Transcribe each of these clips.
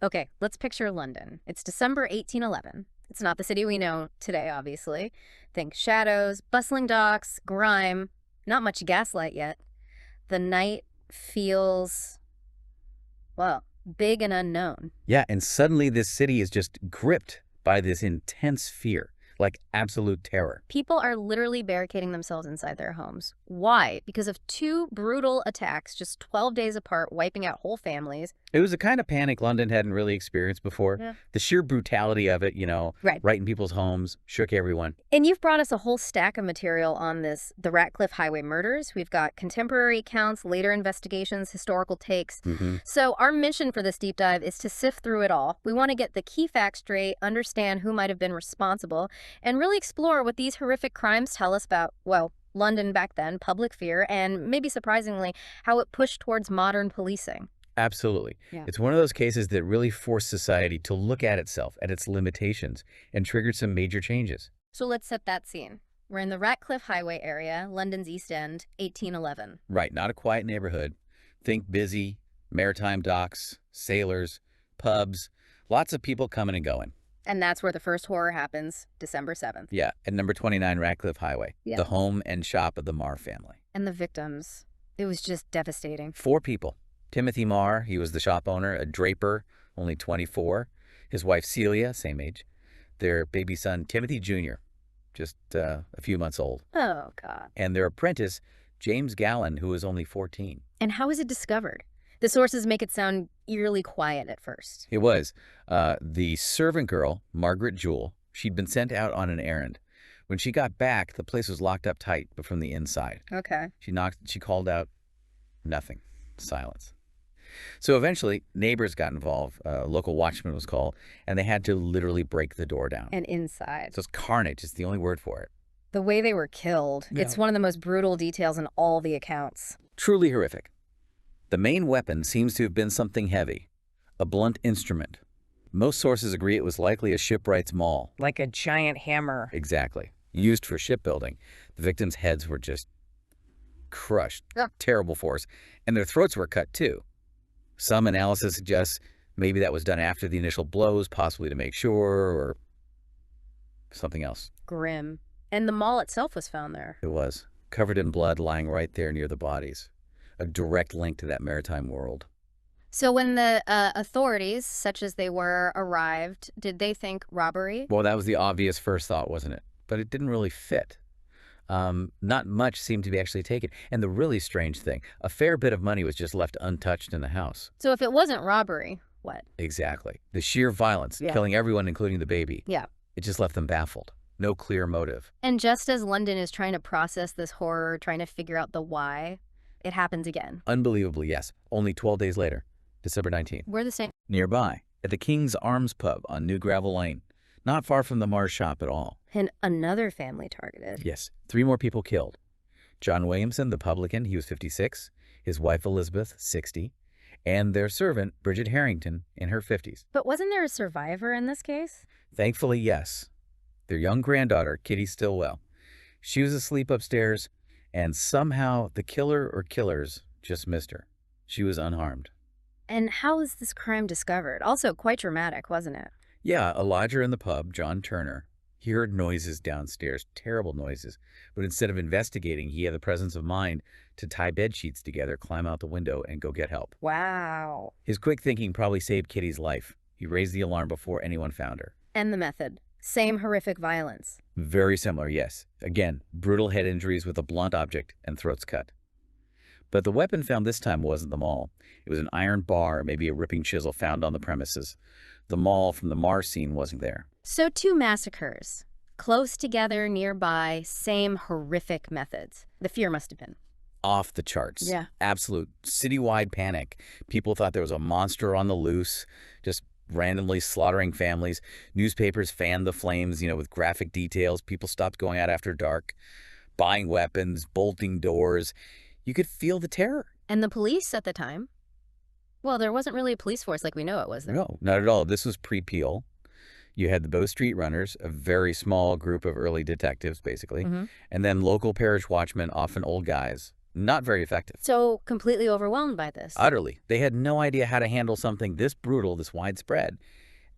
Okay, let's picture London. It's December 1811. It's not the city we know today, obviously. Think shadows, bustling docks, grime, not much gaslight yet. The night feels, well, big and unknown. Yeah, and suddenly this city is just gripped by this intense fear, like absolute terror. People are literally barricading themselves inside their homes. Why? Because of two brutal attacks just 12 days apart, wiping out whole families. It was a kind of panic London hadn't really experienced before. Yeah. The sheer brutality of it, Right. right in people's homes, shook everyone. And you've brought us a whole stack of material on this, the Ratcliffe Highway Murders. We've got contemporary accounts, later investigations, historical takes. So our mission for this deep dive is to sift through it all. We want to get the key facts straight, understand who might have been responsible, and really explore what these horrific crimes tell us about, well, London back then, public fear, and maybe surprisingly, how it pushed towards modern policing. Absolutely. Yeah. It's one of those cases that really forced society to look at itself, at its limitations, and triggered some major changes. So let's set that scene. We're in the Ratcliffe Highway area, London's East End, 1811. Right, not a quiet neighborhood. Think busy, maritime docks, sailors, pubs, lots of people coming and going. And that's where the first horror happens, December 7th. Yeah, at number 29 Ratcliffe Highway, Yeah. the home and shop of the Marr family. And the victims. It was just devastating. 4 people. Timothy Marr, he was the shop owner, a draper, only 24. His wife Celia, same age. Their baby son Timothy Jr., just a few months old. Oh, God. And their apprentice, James Gallen, who was only 14. And how was it discovered? The sources make it sound eerily quiet at first. It was. The servant girl, Margaret Jewell, she'd been sent out on an errand. When she got back, the place was locked up tight, but from the inside. Okay. She called out, nothing. Silence. So eventually, neighbors got involved. A local watchman was called, and they had to literally break the door down. And inside. So it's carnage. It's the only word for it. The way they were killed. Yeah. It's one of the most brutal details in all the accounts. Truly horrific. The main weapon seems to have been something heavy, a blunt instrument. Most sources agree it was likely a shipwright's maul. Like a giant hammer. Exactly. Used for shipbuilding. The victims' heads were just crushed. Terrible force. And their throats were cut too. Some analysis suggests maybe that was done after the initial blows, possibly to make sure, or something else. Grim. And the mall itself was found there. It was. Covered in blood, lying right there near the bodies. A direct link to that maritime world. So when the authorities, such as they were, arrived, did they think robbery? Well, that was the obvious first thought, wasn't it? But it didn't really fit. Not much seemed to be actually taken. And the really strange thing, a fair bit of money was just left untouched in the house. So if it wasn't robbery, what? Exactly. The sheer violence, Yeah. killing everyone, including the baby. Yeah. It just left them baffled. No clear motive. And just as London is trying to process this horror, trying to figure out the why, it happens again. Unbelievably, yes. Only 12 days later, December 19th. We're the same. Nearby, at the King's Arms Pub on New Gravel Lane. Not far from the Marr shop at all. And another family targeted. Yes, 3 more people killed. John Williamson, the publican, he was 56. His wife, Elizabeth, 60. And their servant, Bridget Harrington, in her 50s. But wasn't there a survivor in this case? Thankfully, yes. Their young granddaughter, Kitty Stillwell. She was asleep upstairs, and somehow the killer or killers just missed her. She was unharmed. And how was this crime discovered? Also quite dramatic, wasn't it? Yeah, a lodger in the pub, John Turner, he heard noises downstairs, terrible noises. But instead of investigating, he had the presence of mind to tie bed sheets together, climb out the window, and go get help. Wow. His quick thinking probably saved Kitty's life. He raised the alarm before anyone found her. And the method. Same horrific violence. Very similar, yes. Again, brutal head injuries with a blunt object and throats cut. But the weapon found this time wasn't the maul. It was an iron bar, maybe a ripping chisel found on the premises. The maul from the Marr scene wasn't there. So 2 massacres. Close together, nearby, same horrific methods. The fear must have been Off the charts. Yeah. Absolute citywide panic. People thought there was a monster on the loose, just randomly slaughtering families. Newspapers fanned the flames, with graphic details. People stopped going out after dark, buying weapons, bolting doors. You could feel the terror. And the police at the time? Well, there wasn't really a police force like we know it was there. No, not at all. This was pre-Peel. You had the Bow Street Runners, a very small group of early detectives, basically, and then local parish watchmen, often old guys, not very effective. So completely overwhelmed by this. Utterly. They had no idea how to handle something this brutal, this widespread.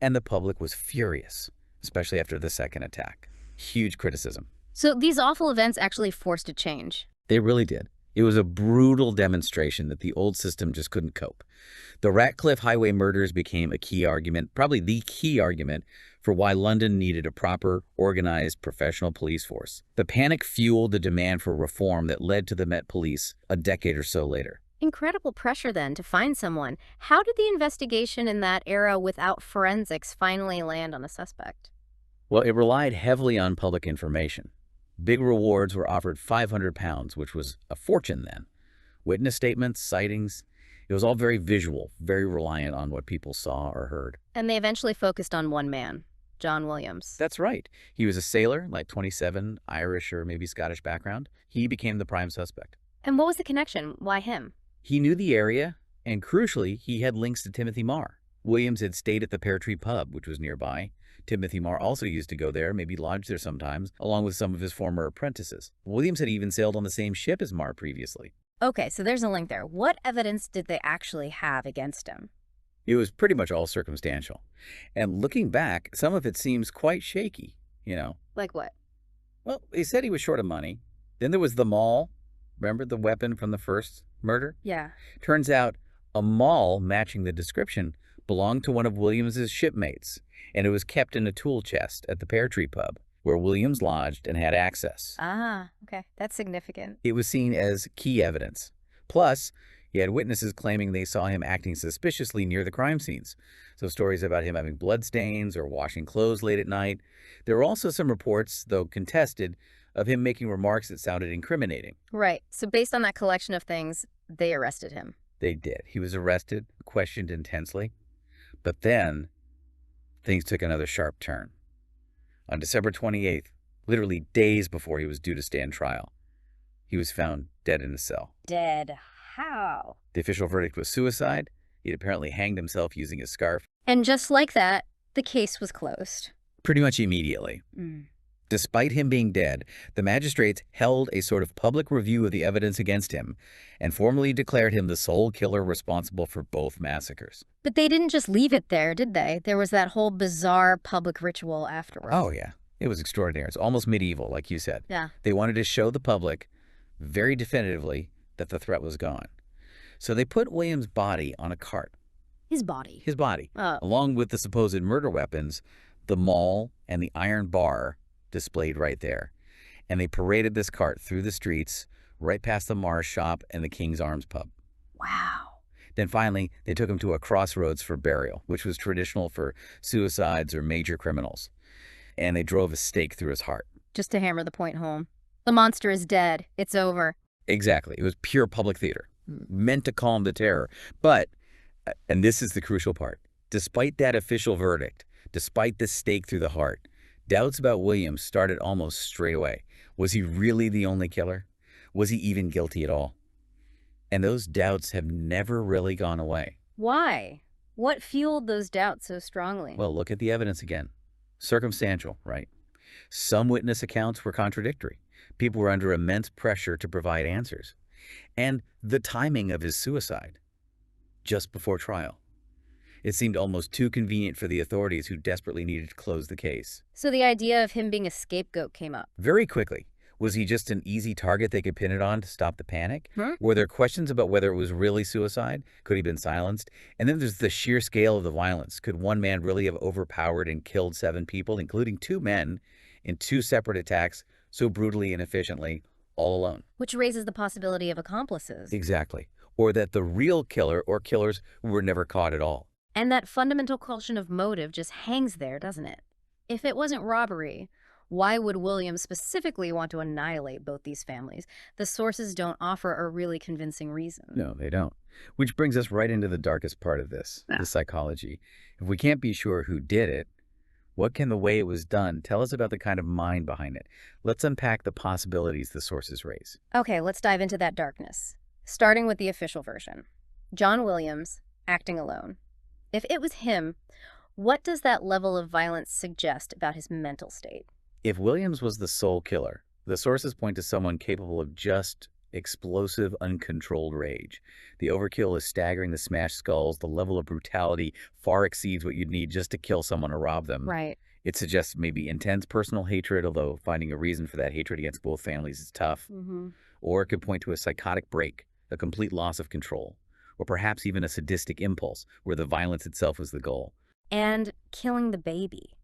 And the public was furious, especially after the second attack. Huge criticism. So these awful events actually forced a change. They really did. It was a brutal demonstration that the old system just couldn't cope. The Ratcliffe Highway Murders became a key argument, probably the key argument, for why London needed a proper, organized, professional police force. The panic fueled the demand for reform that led to the Met Police a decade or so later. Incredible pressure, then, to find someone. How did the investigation in that era without forensics finally land on a suspect? Well, it relied heavily on public information. Big rewards were offered £500, which was a fortune then. Witness statements, sightings, it was all very visual, very reliant on what people saw or heard. And they eventually focused on one man, John Williams. That's right. He was a sailor, like 27, Irish or maybe Scottish background. He became the prime suspect. And what was the connection? Why him? He knew the area, and crucially, he had links to Timothy Marr. Williams had stayed at the Pear Tree Pub, which was nearby. Timothy Marr also used to go there, maybe lodge there sometimes, along with some of his former apprentices. Williams had even sailed on the same ship as Marr previously. Okay, so there's a link there. What evidence did they actually have against him? It was pretty much all circumstantial. And looking back, some of it seems quite shaky, you know. Like what? Well, he said he was short of money. Then there was the maul. Remember the weapon from the first murder? Yeah. Turns out a maul matching the description belonged to one of Williams's shipmates, and it was kept in a tool chest at the Pear Tree Pub, where Williams lodged and had access. Ah, okay. That's significant. It was seen as key evidence. Plus, he had witnesses claiming they saw him acting suspiciously near the crime scenes. So stories about him having bloodstains or washing clothes late at night. There were also some reports, though contested, of him making remarks that sounded incriminating. Right. So based on that collection of things, they arrested him. They did. He was arrested, questioned intensely. But then, things took another sharp turn. On December 28th, literally days before he was due to stand trial, he was found dead in a cell. Dead. How? The official verdict was suicide. He'd apparently hanged himself using a scarf. And just like that, the case was closed. Pretty much immediately. Despite him being dead, the magistrates held a sort of public review of the evidence against him and formally declared him the sole killer responsible for both massacres. But they didn't just leave it there, did they? There was that whole bizarre public ritual afterwards. Oh, yeah. It was extraordinary. It's almost medieval, like you said. Yeah. They wanted to show the public very definitively that the threat was gone. So they put William's body on a cart. His body? His body. Oh. Along with the supposed murder weapons, the maul, and the iron bar displayed right there. And they paraded this cart through the streets, right past the Marr shop and the King's Arms pub. Wow. Then finally, they took him to a crossroads for burial, which was traditional for suicides or major criminals. And they drove a stake through his heart. Just to hammer the point home. The monster is dead. It's over. Exactly. It was pure public theater, meant to calm the terror. But, and this is the crucial part, despite that official verdict, despite the stake through the heart, doubts about Williams started almost straight away. Was he really the only killer? Was he even guilty at all? And those doubts have never really gone away. Why? What fueled those doubts so strongly? Well, look at the evidence again. Circumstantial, right? Some witness accounts were contradictory. People were under immense pressure to provide answers. And the timing of his suicide, just before trial. It seemed almost too convenient for the authorities who desperately needed to close the case. So the idea of him being a scapegoat came up. Very quickly. Was he just an easy target they could pin it on to stop the panic? Huh? Were there questions about whether it was really suicide? Could he have been silenced? And then there's the sheer scale of the violence. Could one man really have overpowered and killed 7 people, including 2 men, in 2 separate attacks, so brutally and efficiently, all alone? Which raises the possibility of accomplices. Exactly. Or that the real killer or killers were never caught at all. And that fundamental question of motive just hangs there, doesn't it? If it wasn't robbery, why would Williams specifically want to annihilate both these families? The sources don't offer a really convincing reason. No, they don't. Which brings us right into the darkest part of this, the psychology. If we can't be sure who did it, what can the way it was done tell us about the kind of mind behind it? Let's unpack the possibilities the sources raise. Okay, let's dive into that darkness. Starting with the official version. John Williams, acting alone. If it was him, what does that level of violence suggest about his mental state? If Williams was the sole killer, the sources point to someone capable of just explosive, uncontrolled rage. The overkill is staggering, the smashed skulls, the level of brutality far exceeds what you'd need just to kill someone or rob them. Right. It suggests maybe intense personal hatred, although finding a reason for that hatred against both families is tough. Or it could point to a psychotic break, a complete loss of control, or perhaps even a sadistic impulse where the violence itself was the goal. And killing the baby.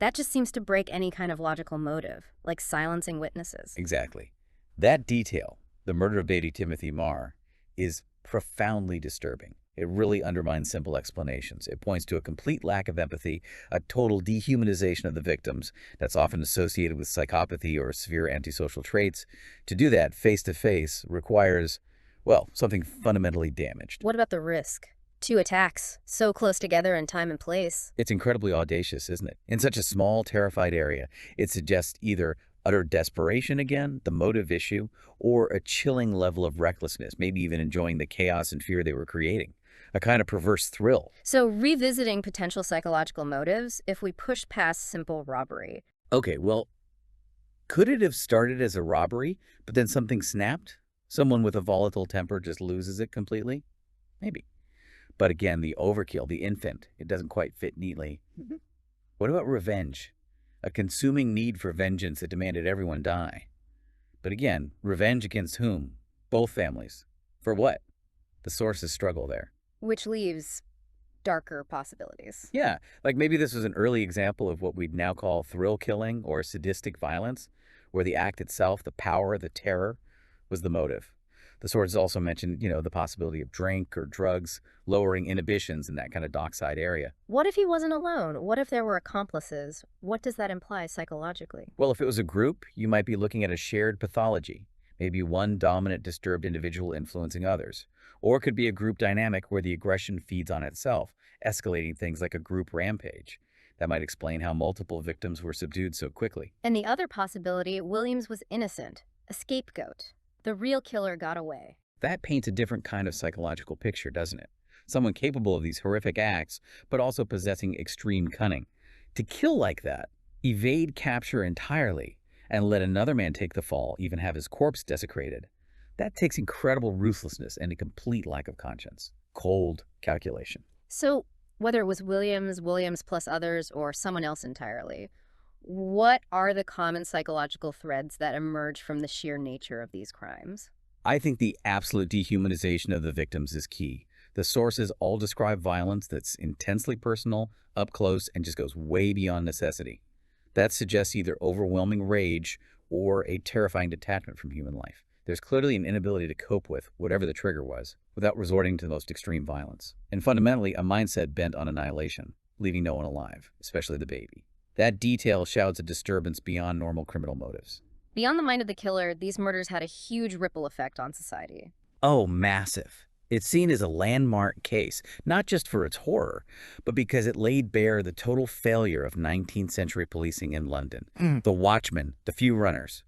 That just seems to break any kind of logical motive, like silencing witnesses. Exactly. That detail, the murder of baby Timothy Marr, is profoundly disturbing. It really undermines simple explanations. It points to a complete lack of empathy, a total dehumanization of the victims that's often associated with psychopathy or severe antisocial traits. To do that face-to-face requires, well, something fundamentally damaged. What about the risk? 2 attacks, so close together in time and place. It's incredibly audacious, isn't it? In such a small, terrified area, it suggests either utter desperation again, the motive issue, or a chilling level of recklessness, maybe even enjoying the chaos and fear they were creating. A kind of perverse thrill. So revisiting potential psychological motives if we push past simple robbery. Okay, well, could it have started as a robbery, but then something snapped? Someone with a volatile temper just loses it completely? Maybe. But again, the overkill, the infant, it doesn't quite fit neatly. What about revenge? A consuming need for vengeance that demanded everyone die. But again, revenge against whom? Both families. For what? The sources struggle there. Which leaves darker possibilities. Yeah, like maybe this was an early example of what we'd now call thrill killing or sadistic violence, where the act itself, the power, the terror, was the motive. The sources also mentioned, the possibility of drink or drugs, lowering inhibitions in that kind of dockside area. What if he wasn't alone? What if there were accomplices? What does that imply psychologically? Well, if it was a group, you might be looking at a shared pathology, maybe one dominant, disturbed individual influencing others. Or it could be a group dynamic where the aggression feeds on itself, escalating things like a group rampage. That might explain how multiple victims were subdued so quickly. And the other possibility, Williams was innocent, a scapegoat. The real killer got away. That paints a different kind of psychological picture, doesn't it? Someone capable of these horrific acts, but also possessing extreme cunning. To kill like that, evade capture entirely, and let another man take the fall, even have his corpse desecrated, that takes incredible ruthlessness and a complete lack of conscience. Cold calculation. So, whether it was Williams plus others, or someone else entirely, what are the common psychological threads that emerge from the sheer nature of these crimes? I think the absolute dehumanization of the victims is key. The sources all describe violence that's intensely personal, up close, and just goes way beyond necessity. That suggests either overwhelming rage or a terrifying detachment from human life. There's clearly an inability to cope with whatever the trigger was without resorting to the most extreme violence. And fundamentally, a mindset bent on annihilation, leaving no one alive, especially the baby. That detail shouts a disturbance beyond normal criminal motives. Beyond the mind of the killer, these murders had a huge ripple effect on society. Oh, massive. It's seen as a landmark case, not just for its horror, but because it laid bare the total failure of 19th century policing in London. The watchmen, the few runners,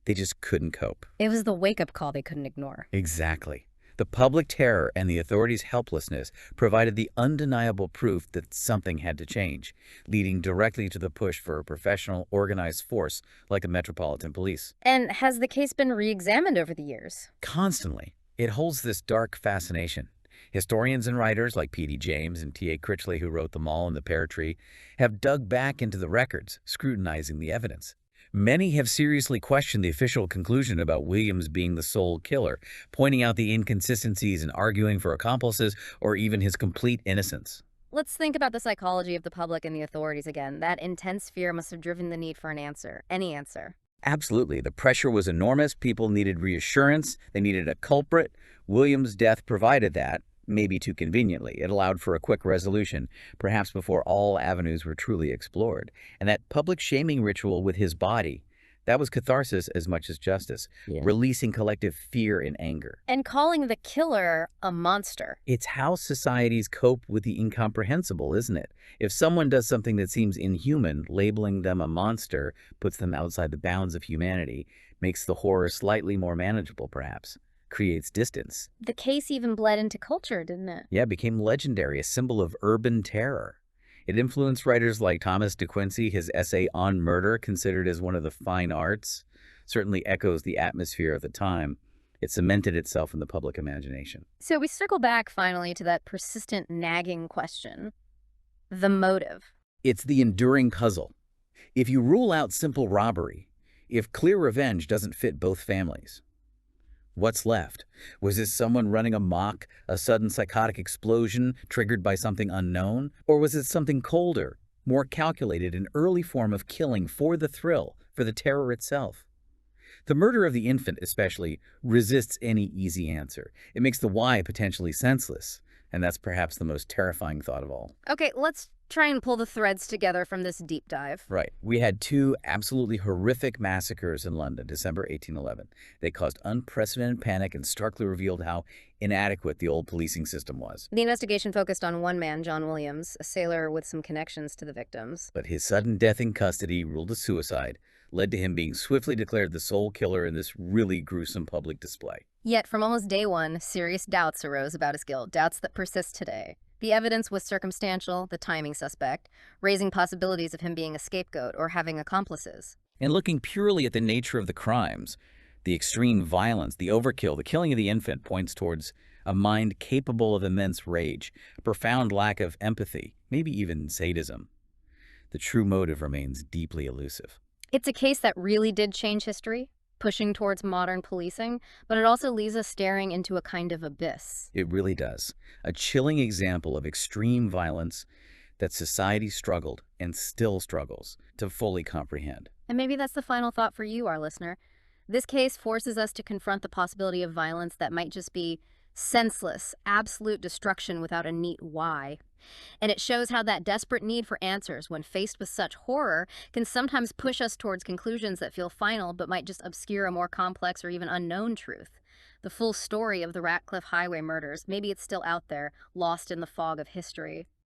they just couldn't cope. It was the wake-up call they couldn't ignore. Exactly. The public terror and the authorities' helplessness provided the undeniable proof that something had to change, leading directly to the push for a professional, organized force like the Metropolitan Police. And has the case been re-examined over the years? Constantly. It holds this dark fascination. Historians and writers like P.D. James and T.A. Critchley, who wrote The Mall and the Pear Tree, have dug back into the records, scrutinizing the evidence. Many have seriously questioned the official conclusion about Williams being the sole killer, pointing out the inconsistencies and arguing for accomplices or even his complete innocence. Let's think about the psychology of the public and the authorities again. That intense fear must have driven the need for an answer, any answer. Absolutely. The pressure was enormous. People needed reassurance. They needed a culprit. Williams' death provided that, maybe too conveniently. It allowed for a quick resolution, perhaps before all avenues were truly explored. And that public shaming ritual with his body, that was catharsis as much as justice, releasing collective fear and anger. And calling the killer a monster. It's how societies cope with the incomprehensible, isn't it? If someone does something that seems inhuman, labeling them a monster puts them outside the bounds of humanity, makes the horror slightly more manageable, perhaps. Creates distance. The case even bled into culture, didn't it? Yeah, it became legendary, a symbol of urban terror. It influenced writers like Thomas de Quincey. His essay On Murder, considered as one of the fine arts, certainly echoes the atmosphere of the time. It cemented itself in the public imagination. So we circle back finally to that persistent nagging question, the motive. It's the enduring puzzle. If you rule out simple robbery, if clear revenge doesn't fit both families, what's left? Was this someone running amok, a sudden psychotic explosion triggered by something unknown? Or was it something colder, more calculated, an early form of killing for the thrill, for the terror itself? The murder of the infant, especially, resists any easy answer. It makes the why potentially senseless, and that's perhaps the most terrifying thought of all. Okay, let's try and pull the threads together from this deep dive. Right. We had two absolutely horrific massacres in London, December 1811. They caused unprecedented panic and starkly revealed how inadequate the old policing system was. The investigation focused on one man, John Williams, a sailor with some connections to the victims. But his sudden death in custody, ruled a suicide, led to him being swiftly declared the sole killer in this really gruesome public display. Yet, from almost day one, serious doubts arose about his guilt, doubts that persist today. The evidence was circumstantial, the timing suspect, raising possibilities of him being a scapegoat or having accomplices. And looking purely at the nature of the crimes, the extreme violence, the overkill, the killing of the infant points towards a mind capable of immense rage, a profound lack of empathy, maybe even sadism. The true motive remains deeply elusive. It's a case that really did change history, pushing towards modern policing, but it also leaves us staring into a kind of abyss. It really does. A chilling example of extreme violence that society struggled and still struggles to fully comprehend. And maybe that's the final thought for you, our listener. This case forces us to confront the possibility of violence that might just be senseless, absolute destruction without a neat why. And it shows how that desperate need for answers when faced with such horror can sometimes push us towards conclusions that feel final but might just obscure a more complex or even unknown truth. The full story of the Ratcliffe Highway Murders, maybe it's still out there, lost in the fog of history.